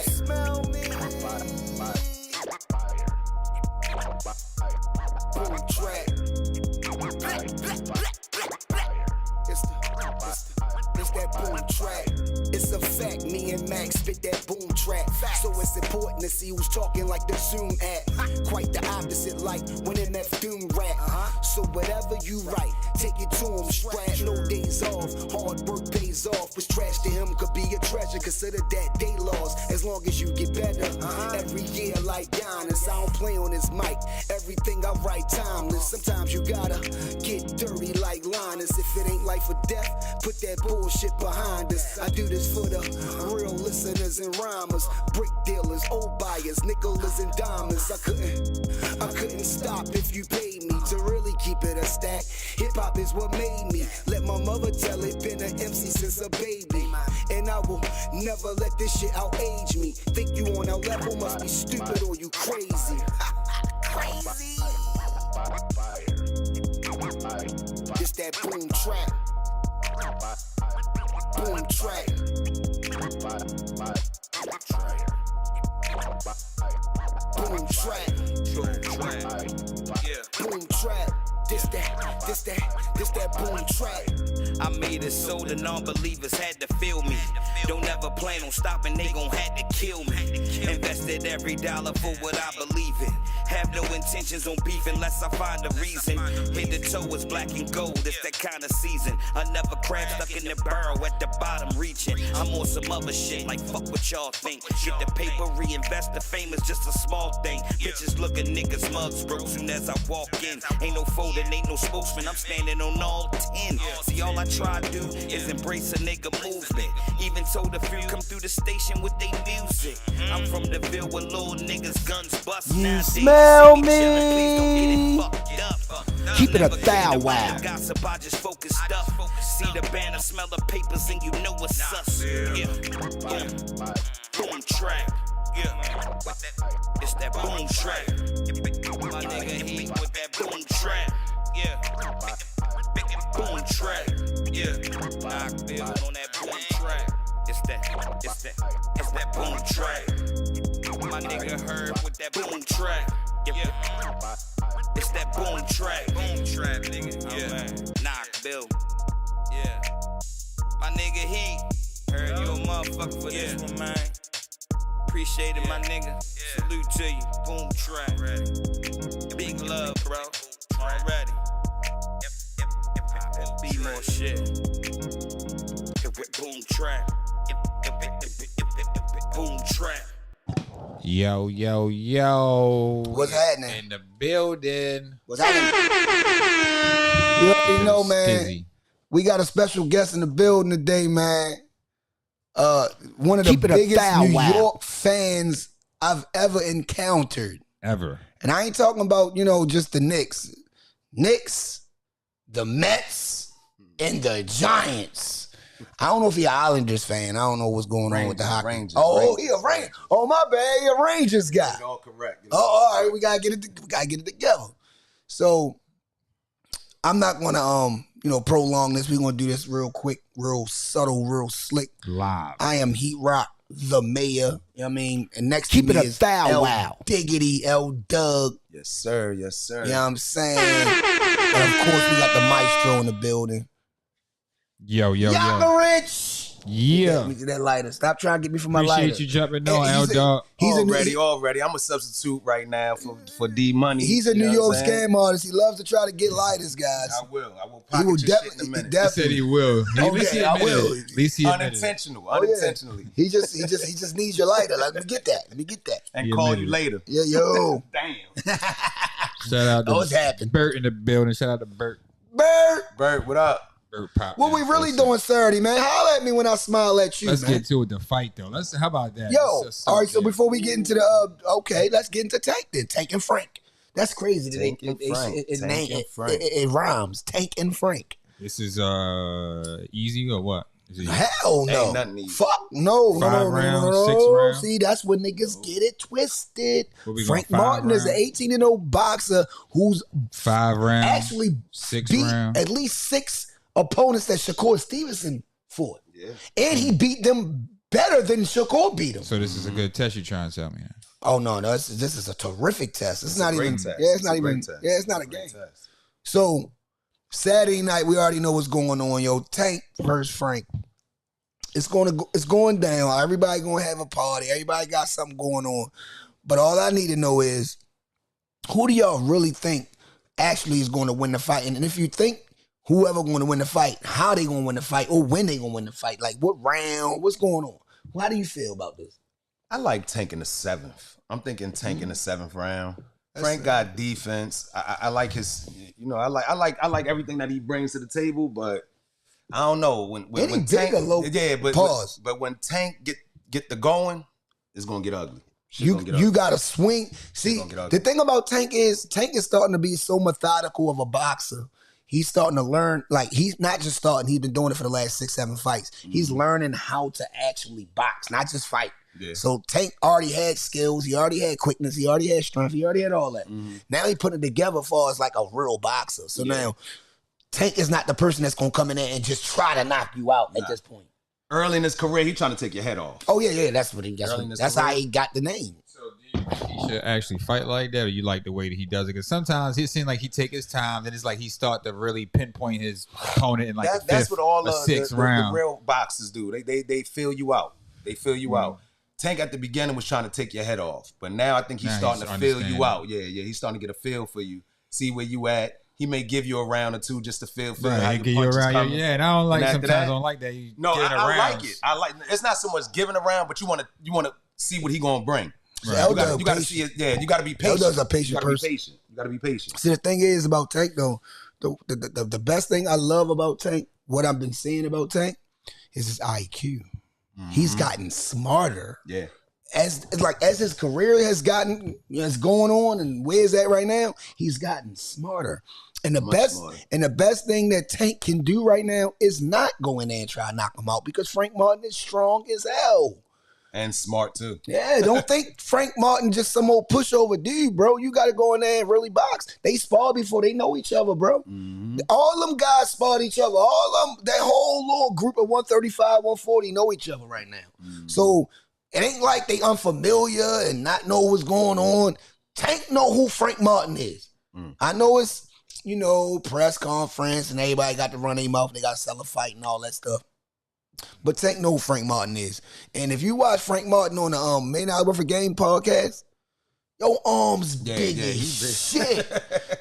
smell me? Boom track. It's that boom track. It's a fact, me and Max spit that boom track. So it's important to see who's talking like the Zoom app. Quite the opposite, like when MF Doom rap. So whatever you write, take it to him. Strap, no days off, hard work pays off. What's trash to him could be a treasure. Consider that day lost, as long as you get better. Every year like Giannis, I don't play on his mic. Everything I write timeless. Sometimes you gotta get dirty like Linus. If it ain't life or death, put that bullshit behind us. I do this for the real listeners and rhymers, brick dealers, old buyers, nickels and diamonds. I couldn't stop if you paid me to really keep it a stack. Hip hop is what made me. Let my mother tell it, been an MC since a baby. And I will never let this shit outage me. Think you on a level, must be stupid or you crazy. Crazy. It's that boom track. Boom track. Boom track. Boom track. This that boom track. I made it so the non-believers had to feel me. Don't ever plan on stopping, they gon' have to kill me. Invested every dollar for what I believe in. Have no intentions on beef unless I find a reason. Head to toe is black and gold, it's that kind of season. Another crab stuck in the barrel at the bottom reaching. I'm on some other shit, like fuck what y'all think. Get the paper, reinvest, the fame is just a small thing. Bitches look at niggas mugs broke soon as I walk in. Ain't no folding, ain't no spokesman, I'm standing on all 10. See, all I try to do is embrace a nigga movement. Even told a few come through the station with they music. I'm from the Ville where little niggas guns bust. You smell me? Keep it a thou wow. Gossip, I just focused up. See the banner, smell the papers, and you know what's sus. Yeah. Boom track. Yeah. It's that boom track. My nigga he with that boom track. Yeah. Boom track. Yeah. Knock Bill on that boom track. It's that boom track. My nigga heard with that boom track. Yeah. It's that boom track. Boom track, nigga. Yeah. Knock Bill. Yeah. My nigga he heard you a motherfucker for this one, man. Appreciate it, my nigga. Salute to you. Boom track. Big love, bro. Already. Be more shit. Boom track. Boom track. Yo. What's happening? In the building. What's happening? You already know, man. Skizzy. We got a special guest in the building today, man. One of the biggest New York fans I've ever encountered. Ever. And I ain't talking about, just the Knicks. Knicks, the Mets, and the Giants. I don't know if he an Islanders fan. I don't know what's going on with the hockey. Rangers, he a Ranger. Oh, my bad. He a Rangers guy. You're all correct. All right. We gotta get it together. So I'm not gonna prolong this. We're gonna do this real quick, real subtle, real slick. Live. I am Heat Rock, the mayor. You know what I mean? And next to me is L Diggity, L Doug. Yes, sir. Yes, sir. You know what I'm saying? And of course, we got the maestro in the building. Yo. Rich. Yeah. Let me get that lighter. Stop trying to get me from my lighter. Appreciate you jumping on, L Dog. He's already. I'm a substitute right now for D Money. He's a New York scam artist. He loves to try to get lighters, guys. I will pocket your shit in a minute. He said he will. Okay, I will. At least he Unintentionally. He just needs your lighter. Let me get that. And call you later. Yeah, yo. Damn. Shout out to What's happening? Bert in the building. Shout out to Bert. Bert, what up? Bert Pop. What we really doing Saturday, man? Holler at me when I smile at you, Let's man. get to it, the fight, though. How about that? Yo, all right, so before we get into the, let's get into Tank then. Tank and Frank. That's crazy. It rhymes. Tank and Frank. This is easy or what? Hell no. Ain't nothing easy. Fuck no. 5 rounds, 6 no. rounds. See, that's when niggas get it twisted. Frank Martin is an 18-0 boxer who's 5 rounds, actually 6 beat rounds. at least 6 opponents that Shakur Stevenson fought. Yeah. And he beat them better than Shakur beat him. So this is a good test you're trying to tell me. Oh no, this is a terrific test. It's not a great even. test. Yeah, It's a great test. Yeah, it's not a game. Great test. So Saturday night, we already know what's going on, yo. Tank versus Frank. It's going down. Everybody gonna have a party. Everybody got something going on. But all I need to know is, who do y'all really think actually is going to win the fight? And if you think whoever going to win the fight, how they going to win the fight, or when they going to win the fight, like what round, what's going on? How do you feel about this? I like Tank in the 7th. I'm thinking Tank in the 7th round. Frank got defense. I like his, I like everything that he brings to the table, but I don't know when Tank, pause. But when Tank get the going, it's gonna get ugly. You got to swing. See, the thing about Tank is starting to be so methodical of a boxer. He's starting to learn, like, he's not just starting, he's been doing it for the last 6-7 fights. He's learning how to actually box, not just fight. Yeah. So Tank already had skills, he already had quickness, he already had strength, he already had all that. Now he putting it together for us like a real boxer. So now Tank is not the person that's gonna come in there and just try to knock you out at this point. Early in his career, he trying to take your head off. Oh yeah, that's how he got the name. So do you think he should actually fight like that, or you like the way that he does it? Because sometimes it seems like he take his time, then it's like he start to really pinpoint his opponent in like the that's what all the sixth round. The real boxers do. They feel you out. They feel you out. Tank at the beginning was trying to take your head off, but now I think he's starting to feel you out. Yeah, he's starting to get a feel for you, see where you at. He may give you a round or two just to feel how your punch is coming. Yeah, and I don't like sometimes I don't like that. I like it. I like it's not so much giving around, but you want to see what he gonna bring. Right. You got to see it. Yeah, you got to be patient. Elder's a patient person. You got to be patient. See, the thing is about Tank though, the best thing I love about Tank, what I've been seeing about Tank, is his IQ. He's gotten smarter. Yeah. As his career has gotten, it's going on, and where's that right now? He's gotten smarter. And the best thing that Tank can do right now is not go in there and try to knock him out, because Frank Martin is strong as hell. And smart too. Yeah, don't think Frank Martin just some old pushover dude, bro. You got to go in there and really box. They spar before they know each other, bro. All them guys sparred each other. All them, that whole little group of 135, 140 know each other right now. So it ain't like they unfamiliar and not know what's going on. Tank know who Frank Martin is. I know it's, press conference and everybody got to run their mouth. They got to sell a fight and all that stuff. But Tank know who Frank Martin is. And if you watch Frank Martin on the May Not Worth a Game podcast, your arms big as shit.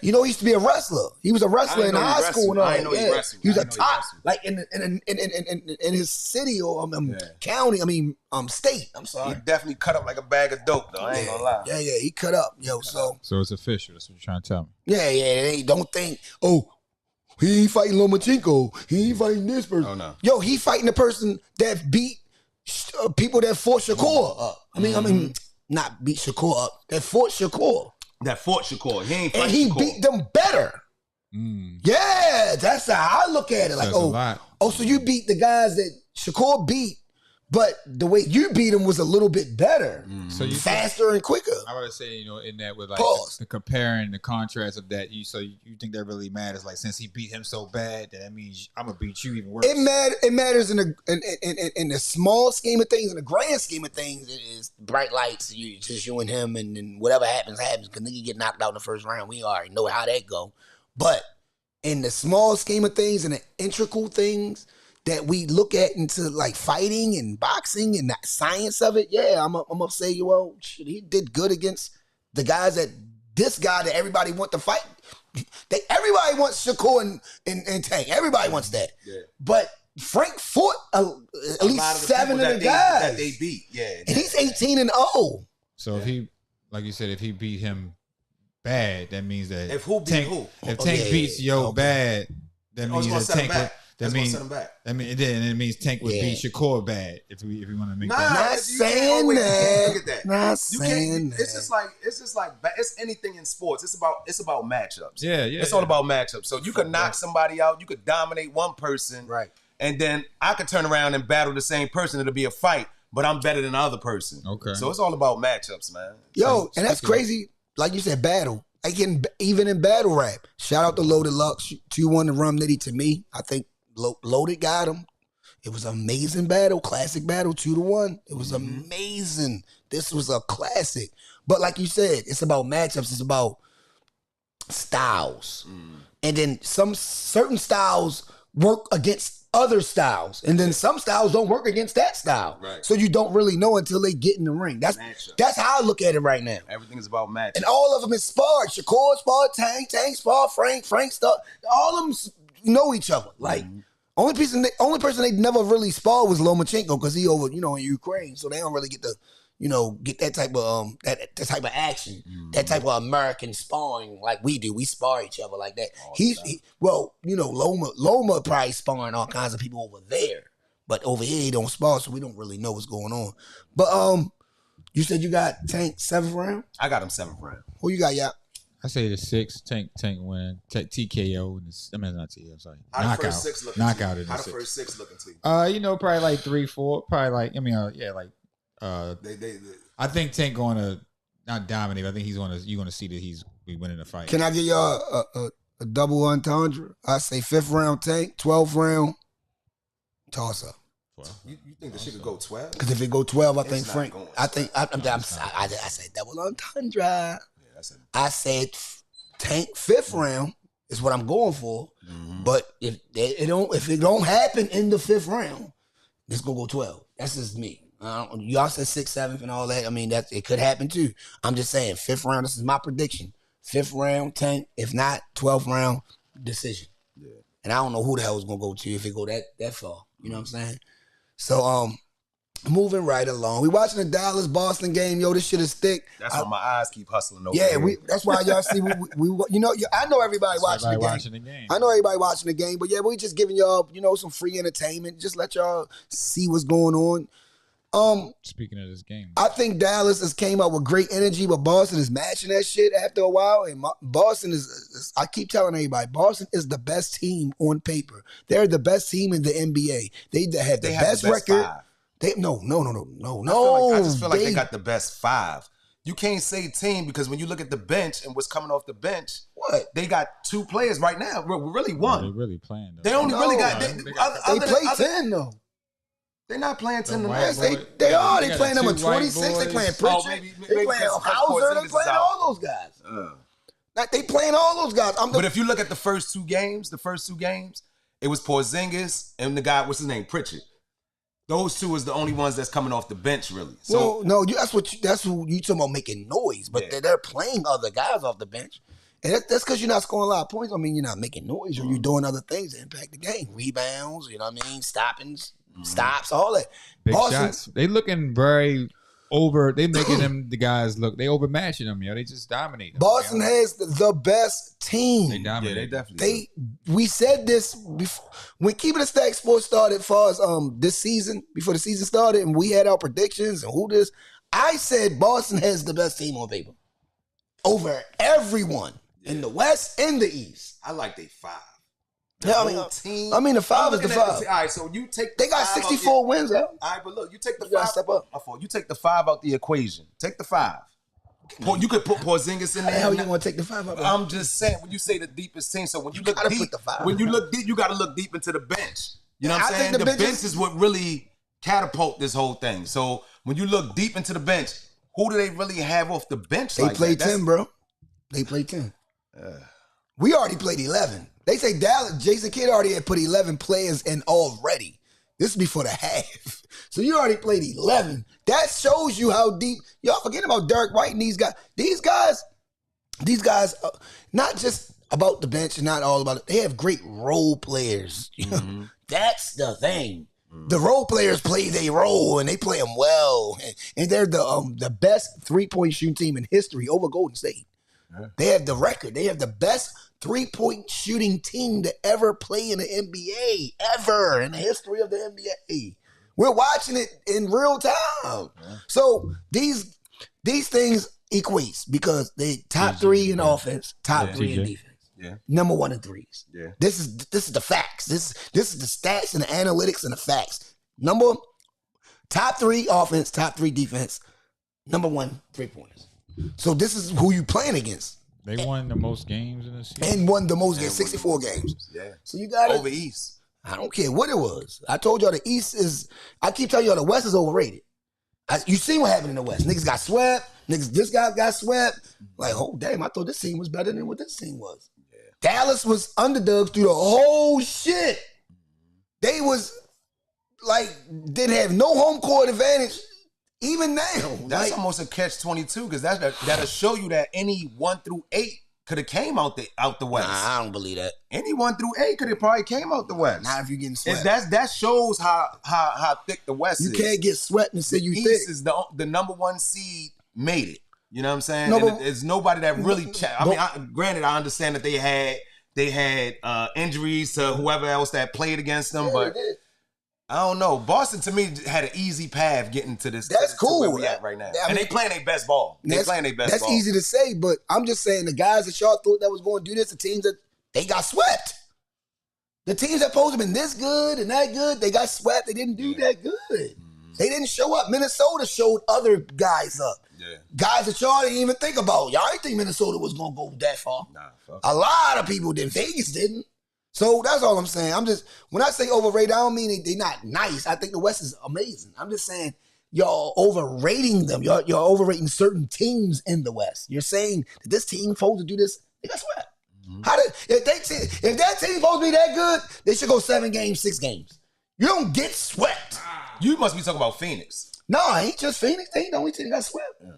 He used to be a wrestler. He was a wrestler in high school and all that. He was a top, like in his city or county. State. I'm sorry. He definitely cut up like a bag of dope, though. I ain't gonna lie. Yeah, he cut up, So it's official. That's what you're trying to tell me. Yeah. They don't think, he ain't fighting Lomachenko. He ain't fighting this person. Oh no. Yo, he fighting the person that beat people that fought Shakur up. I mean, not beat Shakur up. That fought Shakur. He ain't fighting and he Shakur. beat them better. Yeah, that's how I look at it. Like, so you beat the guys that Shakur beat, but the way you beat him was a little bit better. So you faster and quicker. I would say, in that with like the comparing the contrast of that, you think that really matters? Like, since he beat him so bad, that means I'm gonna beat you even worse. It matters in the small scheme of things. In the grand scheme of things, it is bright lights. Just you and him, and whatever happens. Because nigga get knocked out in the first round. We already know how that go. But in the small scheme of things and the integral things that we look at into like fighting and boxing and the science of it, I'm gonna say, he did good against the guys this guy that everybody want to fight. Everybody wants Shakur and Tank. Everybody wants that. Yeah. But Frank fought at least 7 of the guys that they beat. Yeah. And he's 18-0. So if he, like you said, if he beat him bad, that means that if Tank beats bad, that means that Tank would. That means it means Tank would beat Shakur bad if we want to make that. Not saying that. Look at that. Not saying that. It's just like it's anything in sports. It's about matchups. Yeah. It's all about matchups. So you could knock somebody out. You could dominate one person. Right. And then I could turn around and battle the same person. It'll be a fight, but I'm better than the other person. Okay. So it's all about matchups, man. Yo, and that's crazy. Like you said, battle. Like even in battle rap. Shout out to Loaded Lux. 2-1 to Rum Nitty to me. I think Loaded got him. It was an amazing battle, classic battle, 2-1. It was amazing. This was a classic. But like you said, it's about matchups. It's about styles. And then some certain styles work against other styles. And then some styles don't work against that style. Right. So you don't really know until they get in the ring. That's how I look at it right now. Everything is about matchups. And all of them is sparred. Shakur sparred Tank, Tank sparred Frank, Frank sparred. All of them know each other. Like, only person they never really sparred was Lomachenko because he over, in Ukraine. So they don't really get to, get that type of that type of action, that type of American sparring like we do. We spar each other like that. Loma probably sparring all kinds of people over there, but over here he don't spar, so we don't really know what's going on. But you said you got Tank 7th round. I got him 7th round. Who you got, y'all? I say the 6th. Tank win. TKO. I mean, not TKO. Sorry. How the first 6 looking knockout. How the first 6 looking to you? Probably like 3-4. Probably like I think Tank going to not dominate. I think you're going to see that he's winning the fight. Can I give y'all a double entendre? I say 5th round Tank, 12th round toss up. You think the shit could go 12? Because if it go 12, I think Frank. I said double entendre. I said Tank 5th round is what I'm going for. But if it don't happen in the 5th round, it's gonna go 12. That's just me. Y'all said 6th, 7th, and all that. I mean, that it could happen too. I'm just saying 5th round. This is my prediction. 5th round Tank. If not 12th round decision. Yeah. And I don't know who the hell is gonna go to if it go that far. You know what I'm saying? So moving right along. We watching the Dallas-Boston game. Yo, this shit is thick. That's why my eyes keep hustling over here. That's why y'all see, I know everybody watching the game. I know everybody watching the game, but yeah, we just giving y'all, some free entertainment. Just let y'all see what's going on. Speaking of this game, I think Dallas has came out with great energy, but Boston is matching that shit after a while. And Boston is, I keep telling everybody, Boston is the best team on paper. They're the best team in the NBA. They have the best record. 5. No. I just feel like they got the best 5. You can't say team because when you look at the bench and what's coming off the bench, they got 2 players right now. We're really one. They're really playing. They only really got. They play 10 though. They're not playing 10 tonight. They are. They playing number 26. They playing Pritchard. They playing Hauser. They playing all those guys. They playing all those guys. But if you look at the first two games, it was Porzingis and the guy, what's his name, Pritchard. Those two is the only ones that's coming off the bench, really. So that's who you talking about making noise. But they're playing other guys off the bench, and that's because you're not scoring a lot of points. I mean, you're not making noise, or you're doing other things that impact the game, rebounds. You know what I mean? Stops, all that. Big shots. They looking very over. They making them the guys look. They overmatching them. They just dominate them. Boston has the best team. They dominate. Yeah, they definitely. We said this before when Keeping It Stacked Sports started. As far as this season, before the season started, and we had our predictions and who this. I said Boston has the best team on paper over everyone in the West and the East. I like they 5. I mean, the 5 is the 5. All right, so you take they got 64 wins out. All right, but look, you take the 5. Gotta step up. You take the 5 out the equation. Take the 5. You could put Porzingis in there. How you want to take the 5 out? I'm just saying, when you say the deepest team, so when you look deep, you got to look deep into the bench. You know what I'm saying? The bench is what really catapult this whole thing. So when you look deep into the bench, who do they really have off the bench? They play 10, bro. They play 10. We already played 11. They say Dallas, Jason Kidd already had put 11 players in already. This is before the half. So you already played 11. That shows you how deep. Y'all forget about Derek White and these guys. These guys, not just about the bench and not all about it. They have great role players. Mm-hmm. That's the thing. Mm-hmm. The role players play their role and they play them well. And they're the best 3-point shooting team in history over Golden State. Yeah. They have the record. They have the best 3-point shooting team to ever play in the NBA, ever in the history of the NBA. We're watching it in real time. Yeah. So these things equates because they top 3 in offense, top 3 in defense. Yeah. Number 1 in threes. Yeah. This is the facts. This is the stats and the analytics and the facts. Top 3 offense, top 3 defense, number 1 3-pointers. So this is who you playing against. They won the most games in the season. And won the most games, 64 games. Yeah. So you got over East. I don't care what it was. I told y'all the East is. I keep telling y'all the West is overrated. You seen what happened in the West? Niggas got swept. This guy got swept. Like, oh damn! I thought this team was better than what this team was. Yeah. Dallas was underdogs through the whole shit. They was like didn't have no home court advantage. Even now, that's almost a catch-22 because that'll show you that any 1 through 8 could have came out the West. Nah, I don't believe that. Any 1 through 8 could have probably came out the West. Not if you're getting swept. That shows how thick the West is. You can't get swept and say you thick. East is the number 1 seed made it. You know what I'm saying? No, but, there's nobody that really. Granted, I understand that they had injuries to whoever else that played against them, but. I don't know. Boston, to me, had an easy path getting to this. That's cool. Where we at right now. And they playing their best ball. That's easy to say, but I'm just saying the guys that y'all thought that was going to do this, the teams that they got swept. The teams that supposed to been this good and that good, they got swept. They didn't do that good. Mm-hmm. They didn't show up. Minnesota showed other guys up. Yeah. Guys that y'all didn't even think about. Y'all didn't think Minnesota was going to go that far. Nah, a lot of people didn't. Vegas didn't. So that's all I'm saying. When I say overrated, I don't mean they're not nice. I think the West is amazing. I'm just saying y'all overrating them. You're overrating certain teams in the West. You're saying that this team supposed to do this. They got swept. Mm-hmm. If that team supposed to be that good, they should go 7 games, 6 games. You don't get swept. You must be talking about Phoenix. No, it ain't just Phoenix. They ain't the only team that got swept. Yeah.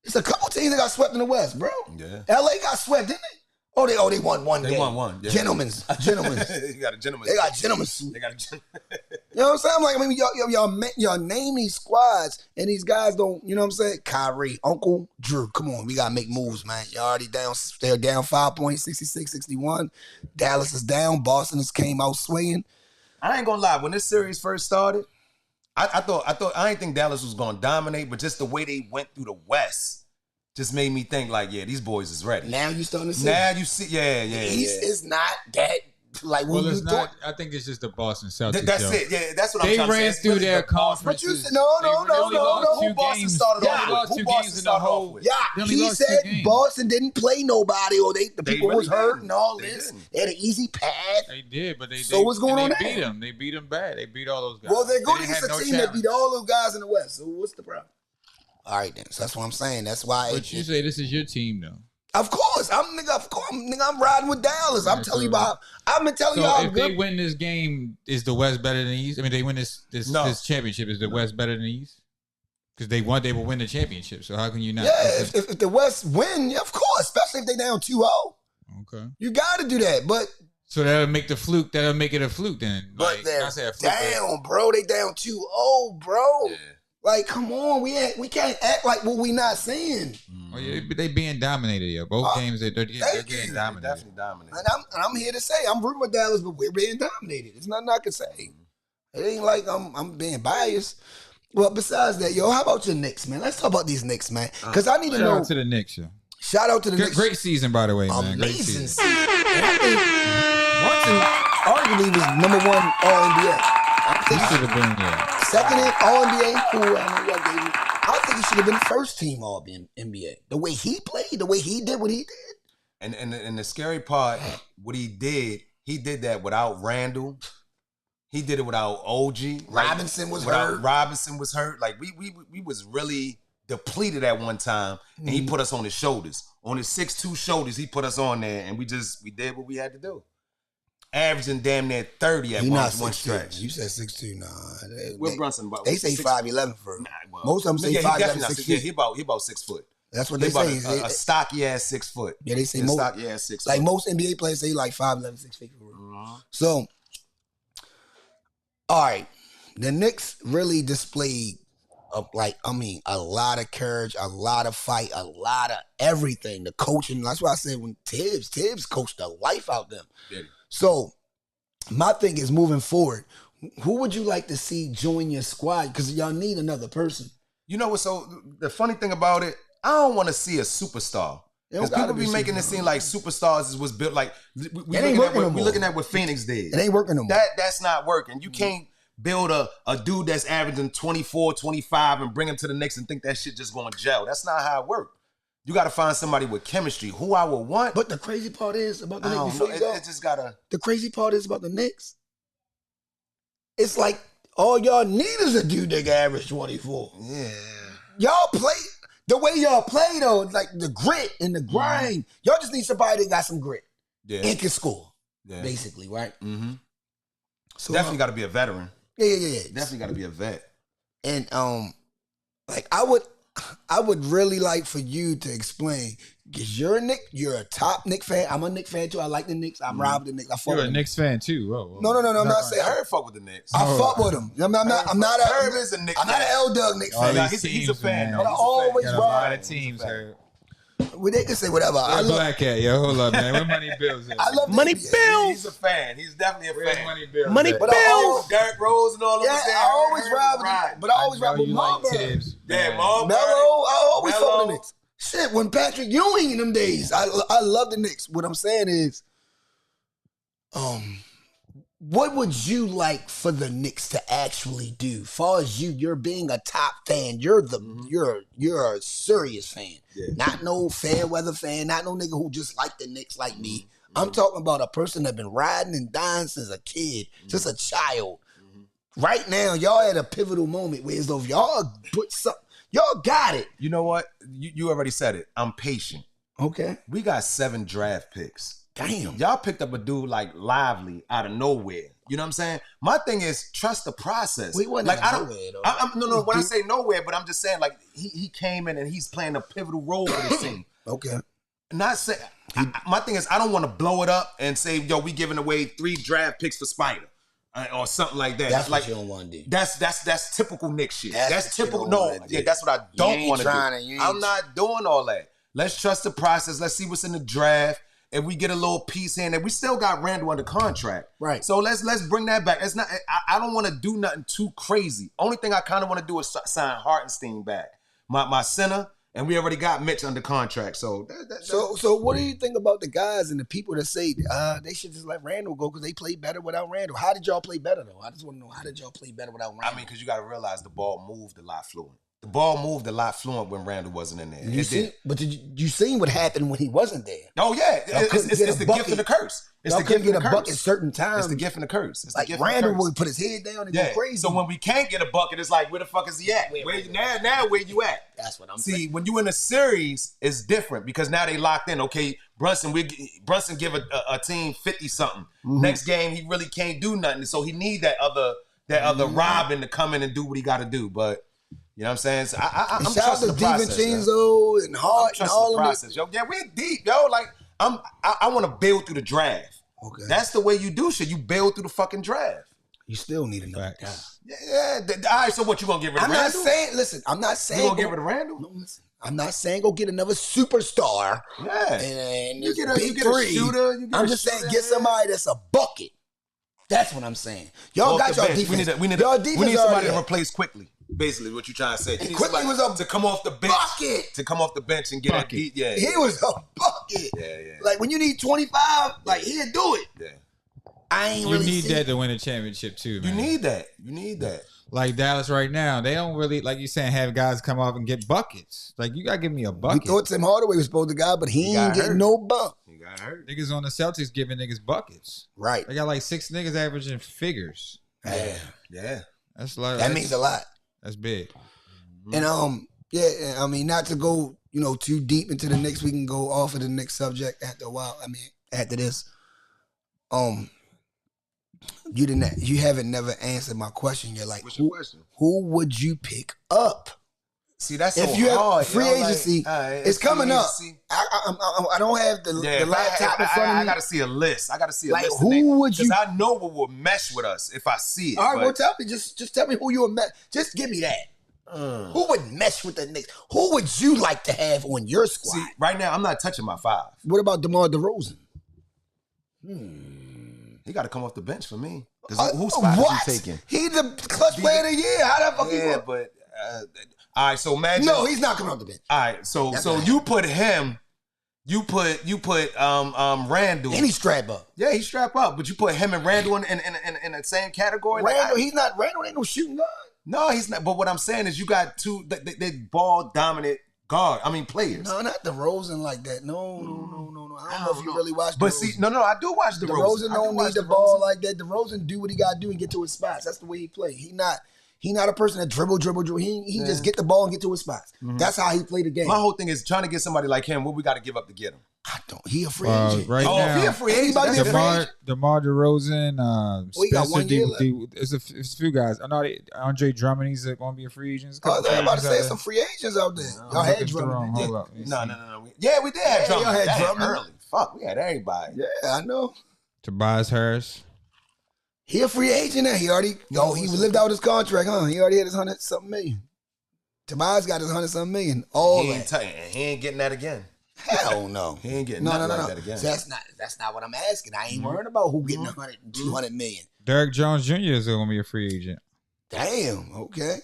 It's a couple teams that got swept in the West, bro. Yeah. LA got swept, didn't they? They won one game. They won one. Yeah. Gentlemen's. You got a gentleman's. They got gentlemen's suit. They got a gentleman's. You know what I'm saying? I mean, y'all name these squads, and these guys don't, you know what I'm saying? Kyrie, Uncle Drew, come on, we got to make moves, man. Y'all already down. They're down 5 points, 66-61. Dallas is down. Boston has came out swinging. I ain't going to lie. When this series first started, I didn't think Dallas was going to dominate, but just the way they went through the West just made me think like, yeah, these boys is ready. Now you starting to see. Now you see, yeah. The East is not that like when it's not. I think it's just the Boston Celtics. That's it. Yeah, that's what I'm trying to say. They ran through their conference. But you said no. Who Boston started off with? Lost 2 games in the whole. Yeah, he said Boston didn't play nobody, or the people was hurt and all this. They had an easy path. They did, but so what's going on? They beat them. They beat them bad. They beat all those guys. Well, they're going against a team that beat all those guys in the West. So what's the problem? All right, then. So that's what I'm saying. That's why. But you say this is your team, though. Of course, I'm riding with Dallas. I'm telling you about. I've been telling you how if they win this game, is the West better than the East? I mean, they win this championship. Is the West better than the East? Because they will win the championship. So how can you not? Yeah, if the West win, yeah, of course, especially if they down 2-0. Okay, you got to do that. But so that'll make the fluke. That'll make it a fluke then. But they're down, bro. They down 2-0, bro. Yeah. Like, come on, we can't act like what we not seeing. Oh yeah, they being dominated. Yeah, both games they're getting dominated. Definitely dominated. And I'm here to say I'm rooting for Dallas, but we're being dominated. It's nothing I can say. It ain't like I'm being biased. Well, besides that, how about your Knicks, man? Let's talk about these Knicks, man, because I need to know. Shout out to the Knicks, yo. Shout out to the Knicks. Great season, by the way, man. Amazing season. Brunson arguably was number 1 All-NBA. He should have been, yeah. Second in All-NBA. Cool. I think he should have been first team All-NBA. The way he played, the way he did what he did. And the scary part, what he did that without Randall. He did it without OG. Robinson was hurt. Robinson was hurt. Like we was really depleted at one time, and he put us on his shoulders. On his 6'2" shoulders, he put us on there, and we did what we had to do. Averaging damn near 30 at one stretch. You said 6'2", nah. Will Brunson, but they say 5'11" for most of them say 5'11", 6 feet. He about 6 foot. That's what they say. A stocky ass 6 foot. Yeah, they say stocky ass 6 foot. Like most NBA players say like 5'11", 6 feet. So, all right, the Knicks really displayed a lot of courage, a lot of fight, a lot of everything. The coaching. That's why I said when Tibbs coached the life out them. Yeah. So, my thing is moving forward, who would you like to see join your squad? Because y'all need another person. You know what? So, the funny thing about it, I don't want to see a superstar. Because people be making it seem like superstars was built like, we're looking at what Phoenix did. It ain't working no more. That's not working. You can't build a dude that's averaging 24, 25 and bring him to the Knicks and think that shit just going to gel. That's not how it works. You got to find somebody with chemistry. Who I would want. But the crazy part is about the Knicks. It just got to. The crazy part is about the Knicks. it's like all y'all need is a dude that can average 24. Yeah. Y'all play the way y'all play though, like the grit and the grind. Y'all just need somebody that got some grit and can score, basically, right? Mm-hmm. So definitely got to be a veteran. Yeah. Definitely got to be a vet. And like I would really like for you to explain. Cause you're a top Knicks fan. I'm a Knicks fan too. I like the Knicks. I'm Rob the Knicks. I fuck You're with a Knicks fan too. Whoa. No. I'm not saying Herb fuck with the Knicks. I fuck with him. I'm not Herb is a Knicks. I'm not an L Dug Knicks fan. He's a fan. But I always got a lot of teams. Herb. Well, they can say whatever. I love Black Cat. Yo, hold up, man. Where Money Bills at? I love Money Bills. Bills. He's a fan. He's definitely a Where's fan. Money Bills? Money at? Bills. Derrick Rose and all of them. I always ride with him, but I always ride with Marbury. Yeah, Marbury. Mello, I always fuck with Melo. the Knicks. Shit, when Patrick Ewing in them days, I love the Knicks. What I'm saying is, what would you like for the Knicks to actually do? Far as you're being a top fan, you're a serious fan, not no fair weather fan, not no nigga who just like the Knicks like me. I'm talking about a person that been riding and dying since a kid, just a child. Right now, y'all at a pivotal moment where as though if y'all put something. Y'all got it. You know what? You already said it. I'm patient. Okay. We got 7 draft picks. Damn. Y'all picked up a dude like Lively out of nowhere. You know what I'm saying? My thing is trust the process. We wasn't like out I of don't. nowhere, though. No. When I say nowhere, but I'm just saying like he came in and he's playing a pivotal role for this team. Okay. Not say. My thing is I don't want to blow it up and say yo we giving away 3 draft picks for Spider. Or something like that. That's like, what you don't want to do. That's typical Knicks shit. That's typical. what you No, don't wanna do. that's what I don't want to do. You I'm not doing all that. Let's trust the process. Let's see what's in the draft. If we get a little piece in there, we still got Randall under contract. Right. So let's bring that back. It's not. I don't want to do nothing too crazy. Only thing I kind of want to do is sign Hartenstein back, my center. And we already got Mitch under contract, so. So what do you think about the guys and the people that say they should just let Randall go because they play better without Randall? How did y'all play better though? I just want to know how did y'all play better without Randall? I mean, because you got to realize the ball moved a lot fluent. The ball moved a lot fluent when Randall wasn't in there. But you seen what happened when he wasn't there? Oh yeah, it's the gift and the curse. It's y'all the gift couldn't and get the a bucket curse. certain times. It's the gift and the curse. It's like the gift Randall and the curse. would put his head down and go crazy. So when we can't get a bucket, it's like where the fuck is he at? Now where you at? That's what I'm saying. See, when you in a series, it's different because now they locked in. Okay, Brunson give a team 50 something. Mm-hmm. Next game he really can't do nothing, so he need that other Robin to come in and do what he got to do. But you know what I'm saying? So I'm trusting the process. DiVincenzo and Hart and all the of process, yo. Yeah, we're deep, yo. Like I want to build through the draft. Okay, that's the way you do shit. You build through the fucking draft. You still need another guy. Yeah. All right. So what you gonna get rid of? Randall? I'm not saying. You gonna get rid of Randall? No, listen. I'm not saying go get another superstar. Yeah. And you get a shooter. I'm just saying get somebody that's a bucket. That's what I'm saying. Y'all got your defense. We need somebody to replace quickly. Basically, what you trying to say? And quickly was to come off the bench. Bucket. To come off the bench and get a beat. Yeah. He was a bucket. Yeah. Like when you need 25, like he'll do it. Yeah. I ain't you really. You need that to win a championship too, man. You need that. Like Dallas right now, they don't really, like you saying, have guys come off and get buckets. Like you gotta give me a bucket. We thought Tim Hardaway was supposed to go, but he ain't getting no bump. He got hurt. Niggas on the Celtics giving niggas buckets. Right. They got like 6 niggas averaging figures. Yeah. That means a lot. That's big. And I mean, not to go, too deep into the Knicks, we can go off of the next subject after a while. I mean, after this. You haven't never answered my question yet. Like, what's your question? Who would you pick up? See, that's if so you hard. Have free agency, it's coming up. I don't have the laptop in front of me. I got to see a list. Like, who would you? Because I know what will mesh with us if I see it. All right, well, tell me. Just tell me who you would mesh. Just give me that. Who would mesh with the Knicks? Who would you like to have on your squad? See, right now, I'm not touching my 5. What about DeMar DeRozan? He got to come off the bench for me. Whose spot is he taking? He's the clutch player of the year. How the fuck he work? But all right. So imagine. No, he's not coming off the bench. All right. So you put him. You put Randall. And he strap up. Yeah, he strap up. But you put him and Randall in the same category. Randall, he's not. Randall ain't no shooting guard. No, he's not. But what I'm saying is, you got two. They ball dominant players. No, not DeRozan like that. No. I don't know if you really watch DeRozan. But see, no, I do watch DeRozan. DeRozan don't need the ball like that. DeRozan do what he gotta do and get to his spots. That's the way he play. He not a person that dribble. He just get the ball and get to his spots. Mm-hmm. That's how he play the game. My whole thing is trying to get somebody like him. What we got to give up to get him? I don't. He a free agent. Right now, if he a free agent, DeMar DeRozan, he got 1 year left. It's a few guys. I know Andre Drummond. He's going to be a free agent. I was about to say some free agents out there. Y'all had Drummond. Hold up. No. Yeah, we did have Drummond. Y'all had Drummond early. Fuck, we had everybody. Yeah, I know. Tobias Harris. He a free agent now. He lived out his contract, huh? He already had his 100-something million. Tobias got his 100-something million. He ain't getting that again. Hell no. He ain't getting nothing like that again. So that's not what I'm asking. I ain't worrying about who getting 100 and 200 million. Derrick Jones Jr. is going to be a free agent. Damn. Okay.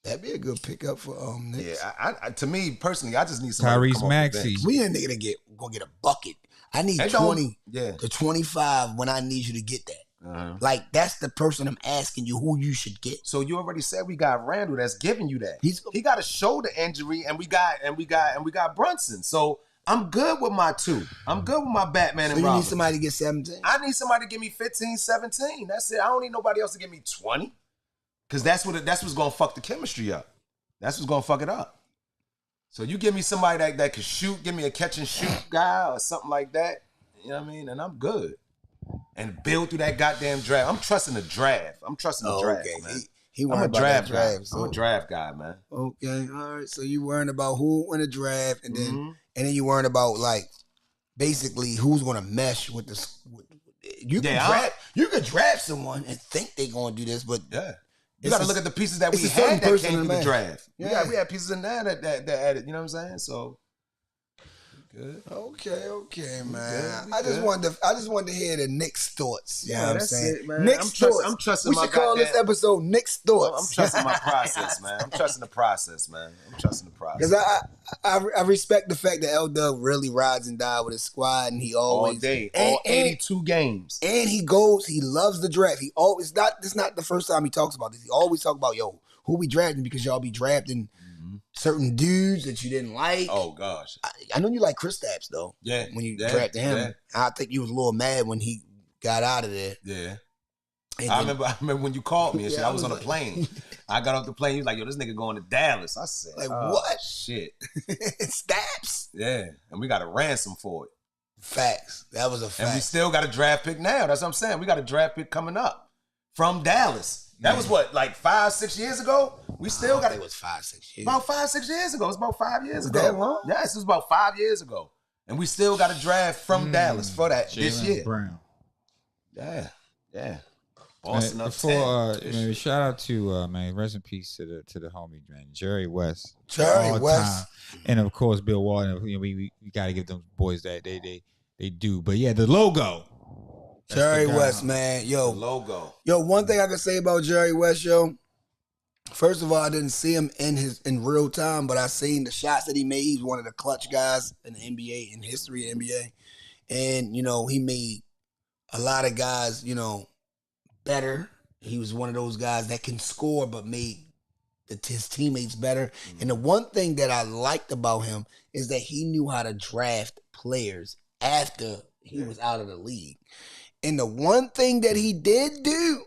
That'd be a good pickup for Knicks. Yeah, I to me personally, I just need somebody. Tyrese Maxey. We ain't nigga to gonna get a bucket. I need 20 to 25 when I need you to get that. Uh-huh. Like that's the person I'm asking you who you should get. So you already said we got Randall that's giving you that. He got a shoulder injury and we got Brunson. So I'm good with my 2. I'm good with my Batman and Robin. You need somebody to get 17. I need somebody to give me 15, 17. That's it. I don't need nobody else to give me 20. Cause that's what's gonna fuck the chemistry up. That's what's gonna fuck it up. So you give me somebody that can shoot, give me a catch and shoot guy or something like that. You know what I mean? And I'm good. And build through that goddamn draft. I'm trusting the draft. Draft, man. I'm a draft guy. I'm a draft guy, man. Okay, all right. So you worrying about who win the draft, and then you worrying about like basically who's gonna mesh with this. You could draft someone and think they're gonna do this, but you got to look at the pieces that we had that came through the draft. Yeah, we had pieces in there that added. You know what I'm saying? So. Good. Okay, man. I just wanted to hear the Knicks thoughts. You know what I'm saying? It, man. Knicks thoughts. I'm trusting we should call this episode Knicks thoughts. I'm trusting my process, man. I'm trusting the process. Because I respect the fact that L-Dub really rides and dies with his squad, and he always all day, all 82 games, and he loves the draft. He always this not the first time he talks about this. He always talk about who we drafting because y'all be drafting. Certain dudes that you didn't like. Oh gosh, I know you like Kristaps though. Yeah, when you drafted him, I think you was a little mad when he got out of there. Yeah, I remember when you called me and shit. I was on a plane. I got off the plane. You was like, "Yo, this nigga going to Dallas." I said, "Like what? Shit, Staps." Yeah, and we got a ransom for it. Facts. That was a fact. And we still got a draft pick now. That's what I'm saying. We got a draft pick coming up from Dallas. That was what, like 5-6 years ago? We still got it. It was 5-6 years. About 5-6 years ago. It's about 5 years ago. That long? Yes, it was about 5 years ago. And we still got a draft from Dallas for that this year. Brown. Yeah. Boston man, before, shout out to man, rest in peace to the homie, man, Jerry West. Jerry West. And of course Bill Walton. We gotta give them boys that they do. But yeah, the logo. Jerry West, man. Yo. The logo. Yo, one thing I can say about Jerry West, yo. First of all, I didn't see him in real time, but I seen the shots that he made. He's one of the clutch guys in the NBA, in history of the NBA. And, he made a lot of guys, better. He was one of those guys that can score but made his teammates better. Mm-hmm. And the one thing that I liked about him is that he knew how to draft players after he was out of the league. And the one thing that he did do,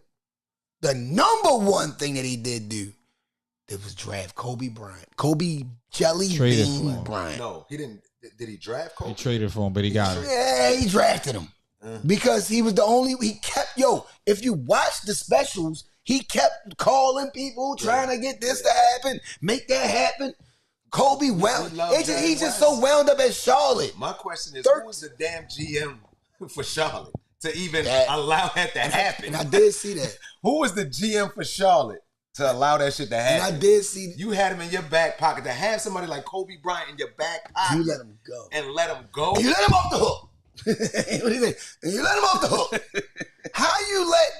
the number one thing that he did do, that was draft Kobe Bryant. Kobe Jelly Bean Bryant. No, he didn't. Did he draft Kobe? He traded for him, but he got him. Yeah, he drafted him. Because he was the only, if you watch the specials, he kept calling people, trying to get this to happen, make that happen. Kobe, he's just so wound up at Charlotte. My question is, who was the damn GM for Charlotte to even allow that to happen? And I did see that. Who was the GM for Charlotte to allow that shit to happen? And I did see that. You had him in your back pocket. To have somebody like Kobe Bryant in your back pocket. You let him go. And let him go. And you let him off the hook. What do you think? And you let him off the hook. How you let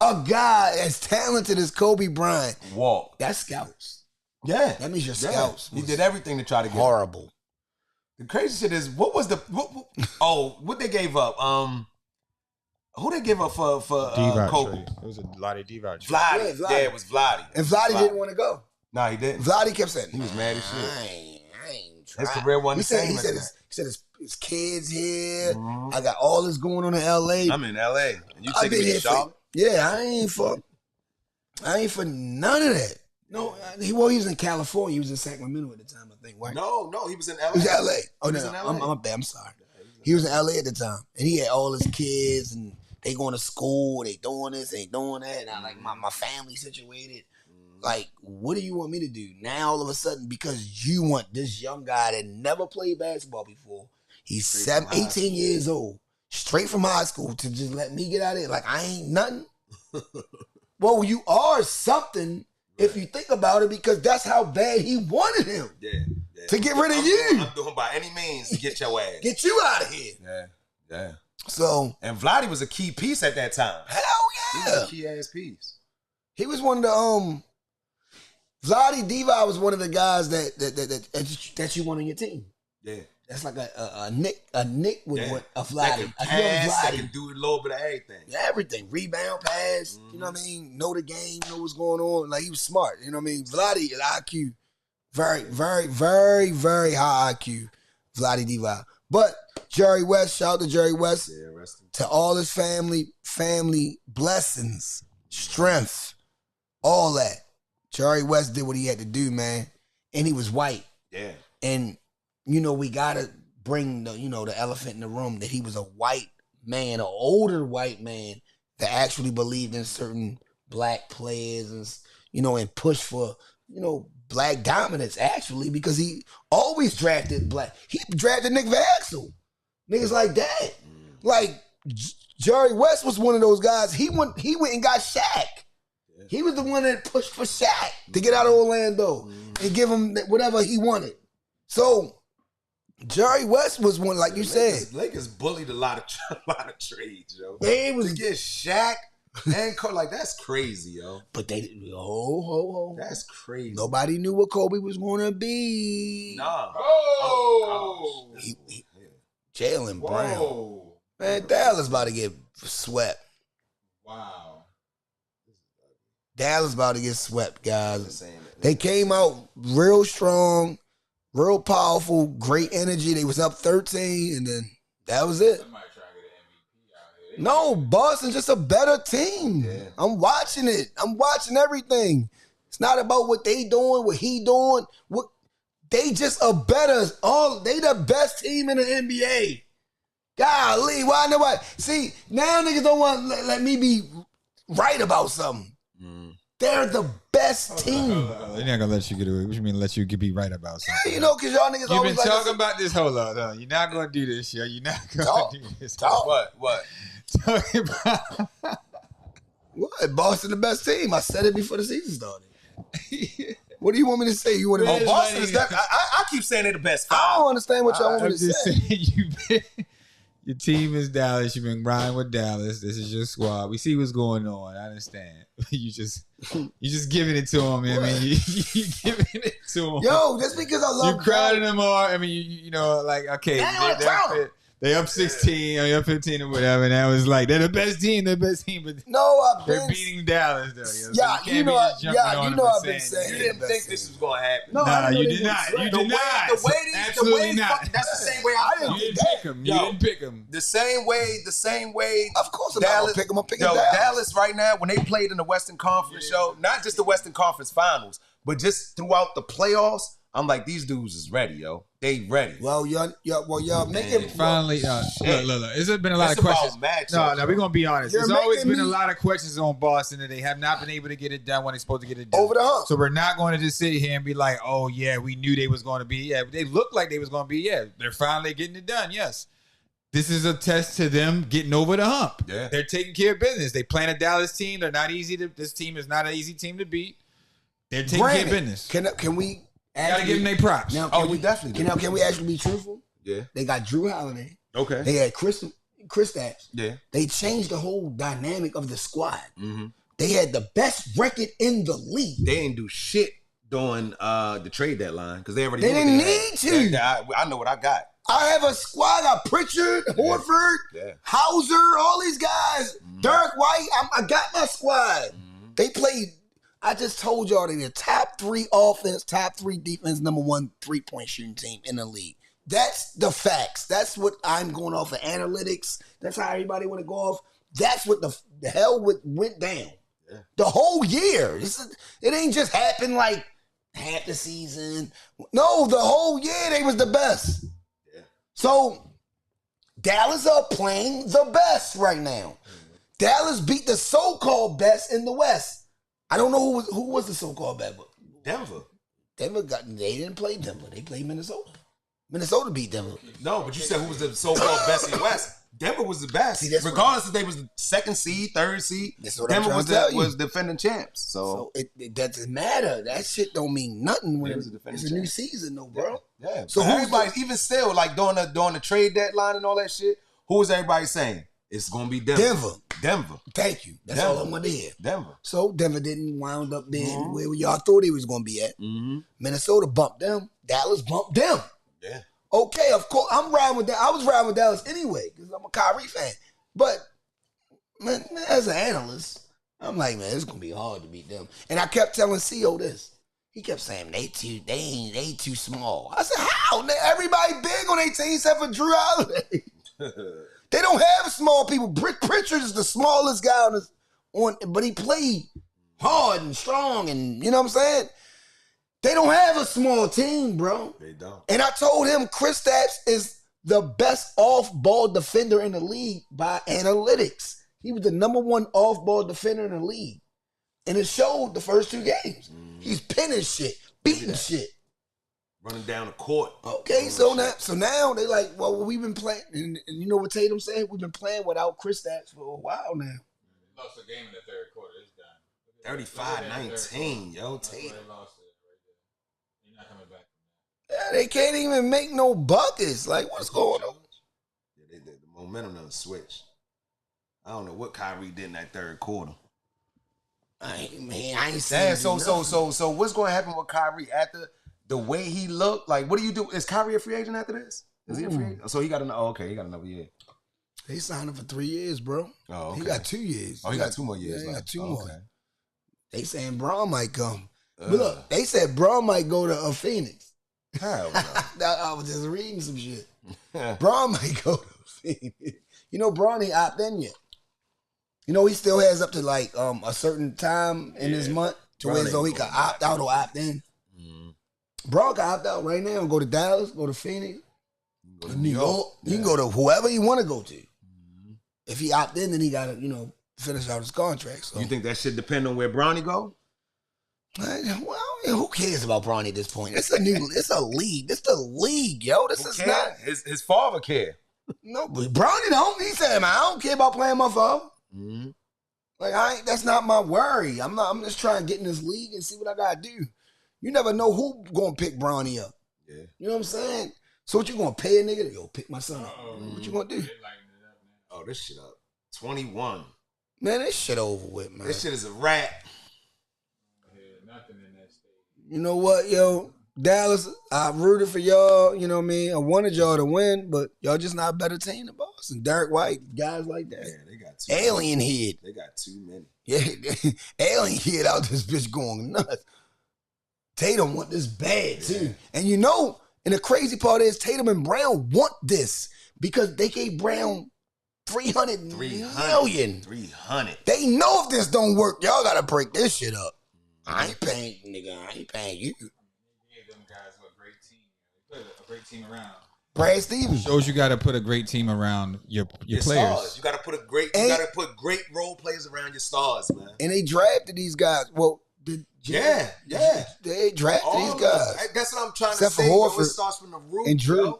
a guy as talented as Kobe Bryant walk? That's scouts. Yeah. That means your scouts. He did everything to try to get horrible. The crazy shit is, what they gave up? Who they give up for Kobe? It was a Vlade Divac. Vlade. Yeah, it was Vlade. And Vlade didn't want to go. Nah, he didn't. Vlade kept saying he was mad as shit. I ain't trying. His career wasn't the same. He said his kids here. I got all this going on in LA. I'm in LA. And you taking me to Charlotte? Yeah, I ain't for none of that. No, he was in California. He was in Sacramento at the time, I think. Right? No, he was in LA. He was in LA. Oh, no, in LA. I'm up there. I'm sorry. He was in LA at the time, and he had all his kids, and they going to school. They doing this, they doing that. And I like my family situated. Like, what do you want me to do now? All of a sudden, because you want this young guy that never played basketball before, he's 18 years old, straight from high school, to just let me get out of here. Like, I ain't nothing. Well, you are something if you think about it, because that's how bad he wanted him. Yeah. To get rid of you. I'm doing by any means to get your ass. Get you out of here. Yeah. So. And Vlade was a key piece at that time. Hell yeah. He was a key ass piece. He was one of the Vlade Divac was one of the guys that you want on your team. Yeah. That's like a Nick would want a Vlade. That can pass, that can do a little bit of everything. Yeah, everything. Rebound, pass, you know what I mean? Know the game, know what's going on. Like, he was smart, you know what I mean? Vlade, IQ, very, very, very, very high IQ, Vlade Divac. But Jerry West, shout out to Jerry West. Yeah, to all his family blessings, strength, all that. Jerry West did what he had to do, man. And he was white. Yeah. And, you know, we got to bring the elephant in the room, that he was a white man, an older white man that actually believed in certain black players and pushed for, black dominance, actually, because he always drafted black. He drafted Nick Vaxel. Niggas like that. Like, Jerry West was one of those guys. He went and got Shaq. He was the one that pushed for Shaq to get out of Orlando and give him whatever he wanted. So Jerry West was one, like you said. Lakers bullied a lot of trades, yo. They was to get Shaq and Kobe, like, that's crazy, yo. But they ho. That's crazy. Nobody knew what Kobe was gonna be. Nah. Oh. Jaylen Brown. Man, Dallas about to get swept. Wow. Dallas about to get swept, guys. They came out real strong, real powerful, great energy. They was up 13, and then that was it. Somebody try to get an MVP out here. No, Boston's just a better team. Yeah. I'm watching it. I'm watching everything. It's not about what they doing, what he doing. They just a better. They the best team in the NBA. Golly, why nobody? See, now niggas don't want to let me be right about something. They're the best team. They're not gonna let you get away. What you mean let you be right about something? Yeah, because y'all niggas You've always been like talking about this. Hold on. You're not gonna do this, yo. You're not gonna do this. What? Talking about what? Boston the best team. I said it before the season started. What do you want me to say? You want to? Boston is that? I keep saying they're the best five. I don't understand what y'all want me to just say. saying your team is Dallas. You've been riding with Dallas. This is your squad. We see what's going on. I understand. You just giving it to them. I mean, you giving it to them. Yo, just because I love you crowding them all. I mean, you know, like, okay, they up 16 or up 15 or whatever. And that was like, they're the best team. But no, they're beating Dallas though. So you know I've been saying. You didn't think this was going to happen. No, you did not. You did not. Absolutely not. That's the same way I feel. You didn't pick them. The same way. Of course, I'm not gonna pick them. I'm picking Dallas. Dallas. Dallas right now, when they played in the Western Conference show, not just the Western Conference Finals, but just throughout the playoffs, I'm like, these dudes is ready, yo. They ready. Well, y'all making finally. Look. It's been a lot of questions. No, we're gonna be honest. There's always been a lot of questions on Boston that they have not been able to get it done when they're supposed to get it done. Over the hump. So we're not going to just sit here and be like, oh yeah, we knew they was going to be. Yeah, they looked like they was going to be. Yeah, they're finally getting it done. Yes. This is a test to them getting over the hump. Yeah. They're taking care of business. They playing a Dallas team. They're not easy to. This team is not an easy team to beat. They're taking care of business. Can we? Gotta give them their props. Now, we definitely do. Can we actually be truthful? Yeah. They got Drew Holiday. Okay. They had Kristaps. Yeah. They changed the whole dynamic of the squad. Mm-hmm. They had the best record in the league. They ain't do shit during the trade deadline because they already. They didn't need to. I know what I got. I have a squad. I got Pritchard, Horford, Hauser, all these guys. Derek White. I got my squad. They played I just told y'all they're the top 3 offense, top 3 defense, number 1 3-point shooting team in the league. That's the facts. That's what I'm going off of analytics. That's how everybody want to go off. That's what the hell went down. Yeah. The whole year. It ain't just happened like half the season. No, the whole year they was the best. Yeah. So Dallas are playing the best right now. Mm-hmm. Dallas beat the so-called best in the West. I don't know who was the so-called best. Denver. They didn't play Denver. They played Minnesota. Minnesota beat Denver. No, but you said who was the so-called best in the West? Denver was the best. See, regardless if they was the 2nd seed, 3rd seed. Denver was defending champs. So it doesn't matter. That shit don't mean nothing when it's a new season, though, bro. Yeah. So everybody's even still like during the trade deadline and all that shit. Who was everybody saying? It's gonna be Denver. Denver. Thank you. That's all I'm gonna hear. Denver. So Denver didn't wind up being where y'all thought he was gonna be at. Mm-hmm. Minnesota bumped them. Dallas bumped them. Yeah. Okay, of course, I'm riding with that. I was riding with Dallas anyway because I'm a Kyrie fan. But man, as an analyst, I'm like, man, it's gonna be hard to beat them. And I kept telling CO this. He kept saying they too small. I said, how? Everybody big on their team except for Drew Holiday. They don't have small people. Brick Pritchard is the smallest guy but he played hard and strong, and you know what I'm saying? They don't have a small team, bro. They don't. And I told him Kristaps is the best off-ball defender in the league by analytics. He was the number 1 off-ball defender in the league. And it showed the first 2 games. Mm-hmm. He's pinning shit, beating shit. Running down the court. Okay, so now they like, well, we've been playing, and you know what Tatum said? We've been playing without Kristaps for a while now. Lost a game in the 3rd quarter. It's done. 35-19, yo, Tatum. Yeah, they can't even make no buckets. Like, what's going on? Yeah, the momentum done switched. I don't know what Kyrie did in that 3rd quarter. I ain't saying. So what's going to happen with Kyrie after the way he looked? Like, what do you do? Is Kyrie a free agent after this? Is he a free agent? So he got he got another year. They signed him for 3 years, bro. Oh, okay. He got 2 years. Oh, he got 2 more years. Yeah, he got 2 more. more. They saying Braun might come. But look, they said Braun might go to Phoenix. Hell no. I was just reading some shit. Braun might go to Phoenix. You know, Braun ain't opt in yet. You know, he still has up to like a certain time in his month to where so he can opt out or opt in. Mm-hmm. Braun can opt out right now and go to Dallas, go to Phoenix, go to New York. Yeah. He can go to whoever he want to go to. Mm-hmm. If he opt in, then he got to, finish out his contract. So. You think that should depend on where Bronny go? Well, who cares about Bronny at this point? It's a league. It's the league, yo. This is not his father care. No, but Bronny don't. He said, man, I don't care about playing my father. Mm-hmm. Like that's not my worry. I'm just trying to get in this league and see what I gotta do. You never know who gonna pick Bronny up. Yeah. You know what I'm saying? So what you gonna pay a nigga to go pick my son up? What you gonna do? Oh, this shit up. 21. Man, this shit over with, man. This shit is a wrap. You know what, yo? Dallas, I rooted for y'all, you know what I mean? I wanted y'all to win, but y'all just not a better team than Boston. Derek White, guys like that. Yeah, they got too Alien many. Head. They got too many. Yeah, Alien Head out this bitch going nuts. Tatum want this bad, too. And and the crazy part is Tatum and Brown want this because they gave Brown $300 million. 300. They know if this don't work, y'all got to break this shit up. I ain't paying you. Gave them guys a great team. They put a great team around. Brad Stevens shows you got to put a great team around your players. Stars. You got to put great role players around your stars, man. And they drafted these guys. Well, yeah. They drafted these guys. That's what I'm trying to say. It starts from the root and Drew.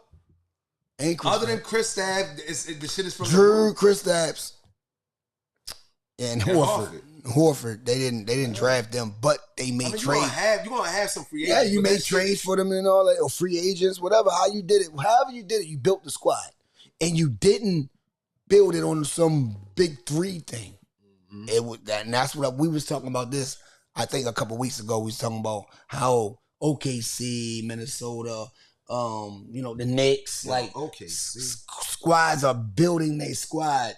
Yo. Other than Kristaps, the shit is from Drew, Kristaps, and Horford, they didn't draft them, but they made trades. You're gonna have some free agents. Yeah, you made trades for them and all that, or free agents, whatever. However you did it, you built the squad, and you didn't build it on some big 3 thing. Mm-hmm. It was that, and that's what we was talking about. This, I think, a couple weeks ago, we was talking about how OKC, Minnesota, the Knicks, like OKC squads are building their squad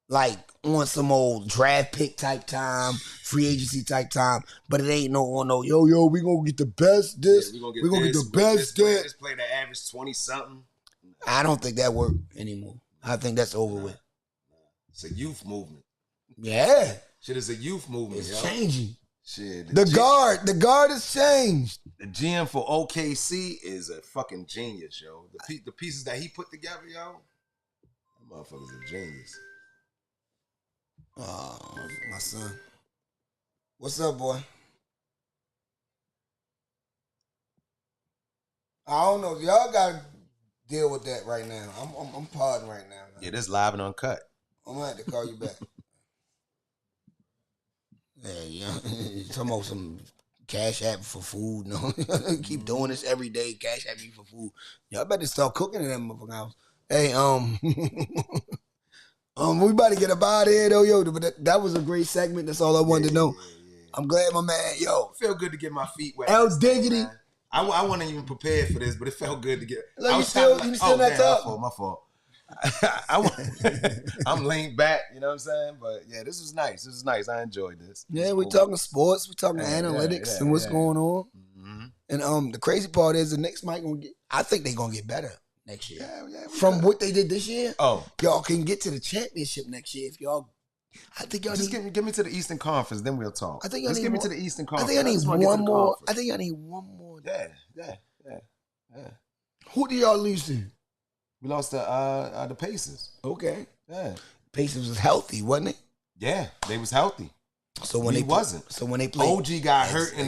like on some old draft pick type time, free agency type time, but it ain't no we gonna get the best this, we gonna get the best that. This play that average 20 something. I don't think that work anymore. I think that's over with. It's a youth movement. Yeah, Shit is a youth movement. it's changing. Shit, The guard has changed. The GM for OKC is a fucking genius, yo. The pieces that he put together, yo. That motherfucker's a genius. Oh, my son. What's up, boy? I don't know. Y'all gotta deal with that right now. I'm podding right now. Man. Yeah, this live and uncut. I'm gonna have to call you back. Yeah, you talking about some cash app for food? No, keep doing this every day. Cash app me for food. Y'all better start cooking in that motherfucking house. Hey, we about to get up out of here though, yo. But that was a great segment. That's all I wanted to know. Yeah. I'm glad, my man. Yo, it felt good to get my feet wet. L Diggity. I wasn't even prepared for this, but it felt good to get. Like you still not talking. My fault. I'm leaned back, you know what I'm saying? But yeah, this was nice. This was nice. I enjoyed this. Yeah, we're talking sports. We're talking analytics and what's going on. Mm-hmm. And the crazy part is the Knicks might gonna get. I think they're gonna get better next year. Yeah, from what they did this year. Oh, y'all can get to the championship next year if y'all. I think y'all just get me to the Eastern Conference, then we'll talk. I think y'all just get me to the Eastern Conference. I think I need one more. I think I need one more. Yeah. Who do y'all lose to? We lost to the Pacers. Okay. Yeah. Pacers was healthy, wasn't it? Yeah, they was healthy. So when wasn't. So when they played, OG got hurt and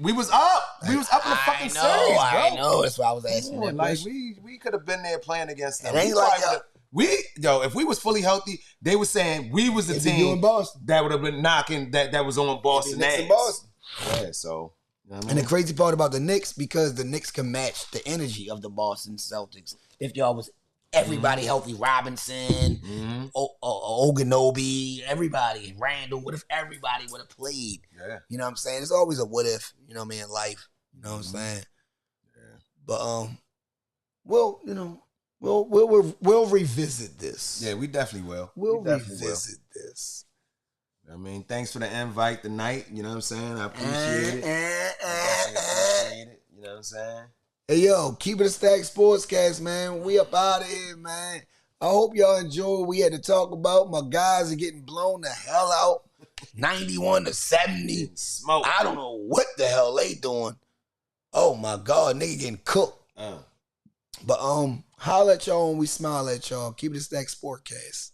we was up. We was up in the fucking series, bro. I know. That's why I was asking that. Like we could have been there playing against them. It ain't like if we was fully healthy, they were saying we was the team that would have been knocking that was on Boston ass. Yeah, so. You know what I mean? And the crazy part about the Knicks, because the Knicks can match the energy of the Boston Celtics. If y'all was everybody healthy, Robinson, Oganobi, everybody, Randall, what if everybody would have played? Yeah. You know what I'm saying? It's always a what if, you know what I mean, in life. You know what I'm saying? Yeah. But we'll revisit this. Yeah, we definitely will. We'll revisit this. I mean, thanks for the invite tonight. You know what I'm saying? I appreciate it. I appreciate it. You know what I'm saying? Hey, yo, keep it a stack sportscast, man. We up out of here, man. I hope y'all enjoy what we had to talk about. My guys are getting blown the hell out. 91 to 70. Smoke. I don't know what the hell they doing. Oh, my God. Nigga getting cooked. But holla at y'all when we smile at y'all. Keep it a stack sportcast.